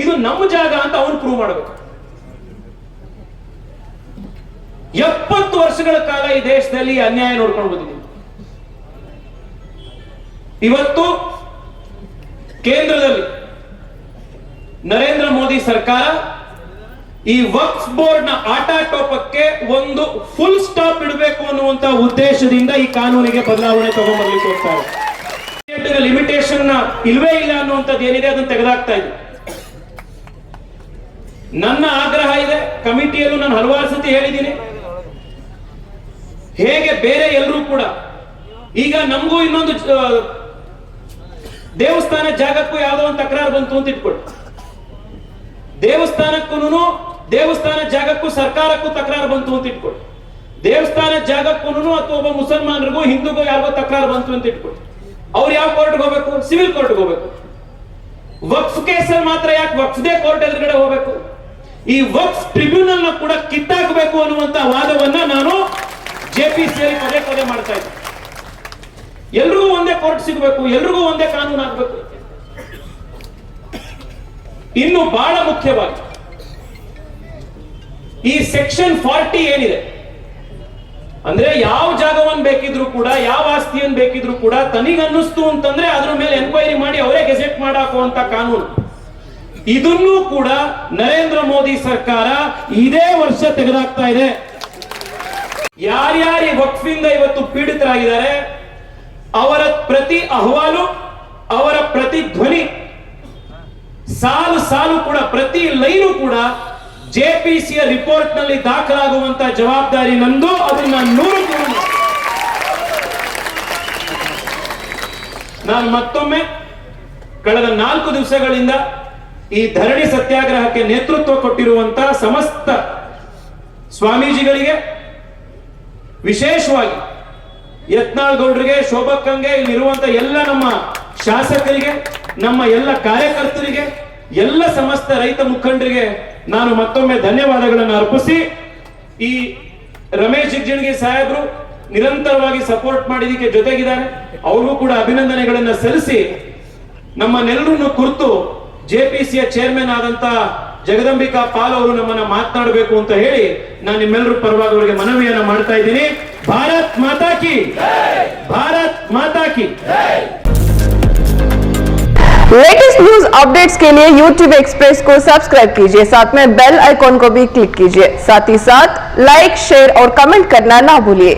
ಇದು ನಮ್ಮ ಜಾಗ ಅಂತ ಅವನು ಪ್ರೂವ್ ಮಾಡಬೇಕು. 70 ವರ್ಷಗಳ ಕಾಲ ಈ ದೇಶದಲ್ಲಿ ಅನ್ಯಾಯ ನೋಡ್ಕೊಂಡು ಬಂದಿದ್ದೀವಿ. ಇವತ್ತು ಕೇಂದ್ರದಲ್ಲಿ ನರೇಂದ್ರ ಮೋದಿ ಸರ್ಕಾರ ಈ ವಕ್ಫ್ ಬೋರ್ಡ್ ನ ಆಟಾಟೋಪಕ್ಕೆ ಒಂದು ಫುಲ್ ಸ್ಟಾಪ್ ಇಡಬೇಕು ಅನ್ನುವಂತ ಉದ್ದೇಶದಿಂದ ಈ ಕಾನೂನಿಗೆ ಬದಲಾವಣೆ ತಗೊಂಡ್ಬರ್ಲಿಕ್ಕೆ ಹೋಗ್ತಾರೆ. ಲಿಮಿಟೇಷನ್ ಇಲ್ವೇ ಇಲ್ಲ ಅನ್ನುವಂಥದ್ದು ಏನಿದೆ ಅದನ್ನು ತೆಗೆದಾಕ್ತಾ ಇದೆ. ನನ್ನ ಆಗ್ರಹ ಇದೆ, ಕಮಿಟಿಯಲ್ಲೂ ನಾನು ಹಲವಾರು ಸತಿ ಹೇಳಿದ್ದೀನಿ, ಹೇಗೆ ಬೇರೆ ಎಲ್ಲರೂ ಕೂಡ ಈಗ ನಮಗೂ ಇನ್ನೊಂದು ದೇವಸ್ಥಾನ ಜಾಗಕ್ಕೂ ಯಾವುದೋ ಒಂದು ತಕರಾರು ಬಂತು ಅಂತ ಇಟ್ಕೊಳ್ಳಿ. ದೇವಸ್ಥಾನ ಜಾಗಕ್ಕೂ ಸರ್ಕಾರಕ್ಕೂ ತಕರಾರು ಬಂತು ಅಂತ ಇಟ್ಕೊಳ್ಳಿ. ದೇವಸ್ಥಾನ ಜಾಗಕ್ಕೂ ಅಥವಾ ಒಬ್ಬ ಮುಸಲ್ಮಾನರಿಗೂ ಹಿಂದೂಗೂ ಯಾರಿಗೋ ತಕರಾರು ಬಂತು ಅಂತ ಇಟ್ಕೊಳ್ಳಿ. ಅವ್ರು ಯಾವ ಕೋರ್ಟ್ಗೆ ಹೋಗ್ಬೇಕು? ಸಿವಿಲ್ ಕೋರ್ಟ್ಗೆ ಹೋಗ್ಬೇಕು. ವಕ್ಫ್ ಕೇಸಲ್ಲಿ ಮಾತ್ರ ಯಾಕೆ ವಕ್ಫ್ ದೇ ಕೋರ್ಟ್ ಎದುರುಗಡೆ ಹೋಗ್ಬೇಕು? ಈ ವಕ್ಫ್ ಟ್ರಿಬ್ಯುನಲ್ ನ ಕೂಡ ಕಿತ್ತಾಕಬೇಕು ಅನ್ನುವಂತ ವಾದವನ್ನ ನಾನು ಜೆಪಿಸಿಯಲ್ಲಿ ಪದೇ ಪದೇ ಮಾಡ್ತಾ ಇದ್ದೆ. ಎಲ್ರಿಗೂ ಒಂದೇ ಕೋರ್ಟ್ ಸಿಗಬೇಕು, ಎಲ್ರಿಗೂ ಒಂದೇ ಕಾನೂನು ಆಗ್ಬೇಕು. ಇನ್ನು ಬಹಳ ಮುಖ್ಯವಾಗಿ ಈ ಸೆಕ್ಷನ್ 40 ಏನಿದೆ ಅಂದ್ರೆ, ಯಾವ ಜಾಗವನ್ನು ಬೇಕಿದ್ರು ಕೂಡ, ಯಾವ ಆಸ್ತಿಯನ್ನು ಬೇಕಿದ್ರು ಕೂಡ ತನಿಗನ್ನಿಸ್ತು ಅಂತಂದ್ರೆ ಅದ್ರ ಮೇಲೆ ಎನ್ಕ್ವೈರಿ ಮಾಡಿ ಅವರೇ ಗೆಜೆಟ್ ಮಾಡಾಕುವಂತ ಕಾನೂನು. ಇದನ್ನೂ ಕೂಡ ನರೇಂದ್ರ ಮೋದಿ ಸರ್ಕಾರ ಇದೇ ವರ್ಷ ತೆಗೆದಾಕ್ತಾ ಇದೆ. ಯಾರ್ಯಾರು ವಕ್ಫಿಂದ ಇವತ್ತು ಪೀಡಿತರಾಗಿದ್ದಾರೆ ಅವರ ಪ್ರತಿ ಅಹವಾಲು, ಅವರ ಪ್ರತಿ ಧ್ವನಿ, ಸಾಲು ಕೂಡ, ಪ್ರತಿ ಲೈನು ಕೂಡ ಜೆಪಿಸಿಯ ರಿಪೋರ್ಟ್ ನಲ್ಲಿ ದಾಖಲಾಗುವಂತ ಜವಾಬ್ದಾರಿ ನಂದು. ಅದನ್ನ 100 ನಾನು ಮತ್ತೊಮ್ಮೆ ಕಳೆದ 4 ದಿವಸಗಳಿಂದ ಈ ಧರಣಿ ಸತ್ಯಾಗ್ರಹಕ್ಕೆ ನೇತೃತ್ವ ಕೊಟ್ಟಿರುವಂತಹ ಸಮಸ್ತ ಸ್ವಾಮೀಜಿಗಳಿಗೆ, ವಿಶೇಷವಾಗಿ ಯತ್ನಾಳ್ ಗೌಡ್ರಿಗೆ, ಶೋಭಕ್ಕಂಗೆ, ಇಲ್ಲಿರುವಂತ ಎಲ್ಲ ನಮ್ಮ ಶಾಸಕರಿಗೆ, ನಮ್ಮ ಎಲ್ಲ ಕಾರ್ಯಕರ್ತರಿಗೆ, ಎಲ್ಲ ಸಮಸ್ತ ರೈತ ಮುಖಂಡರಿಗೆ ನಾನು ಮತ್ತೊಮ್ಮೆ ಧನ್ಯವಾದಗಳನ್ನು ಅರ್ಪಿಸಿ, ಈ ರಮೇಶ್ ಜಿಗಜಿಣಗಿ ಸಾಹೇಬರು ನಿರಂತರವಾಗಿ ಸಪೋರ್ಟ್ ಮಾಡಿದಕ್ಕೆ ಜೊತೆಗಿದ್ದಾರೆ, ಅವ್ರಿಗೂ ಕೂಡ ಅಭಿನಂದನೆಗಳನ್ನು ಸಲ್ಲಿಸಿ, ನಮ್ಮನ್ನೆಲ್ಲರನ್ನು ಕುರಿತು ಜೆಪಿಸಿಯ ಚೇರ್ಮನ್ ಆದಂತ ಜಗದಂಬಿಕಾ ಪಾಲ್ ಅವರು ನಮ್ಮನ್ನ ಮಾತನಾಡಬೇಕು ಅಂತ ಹೇಳಿ ನಾನು ನಿಮ್ಮೆಲ್ಲರ ಪರವಾಗಿ ಅವರಿಗೆ ಮನವಿಯನ್ನ ಮಾಡ್ತಾ ಇದ್ದೀನಿ. ಭಾರತ್ ಮಾತಾ ಕಿ, ಭಾರತ್ ಮಾತಾ ಕಿ.
लेटेस्ट न्यूज अपडेट्स के लिए YouTube एक्सप्रेस को सब्सक्राइब कीजिए, साथ में बेल आइकॉन को भी क्लिक कीजिए, साथ ही साथ लाइक, शेयर और कमेंट करना ना भूलिए।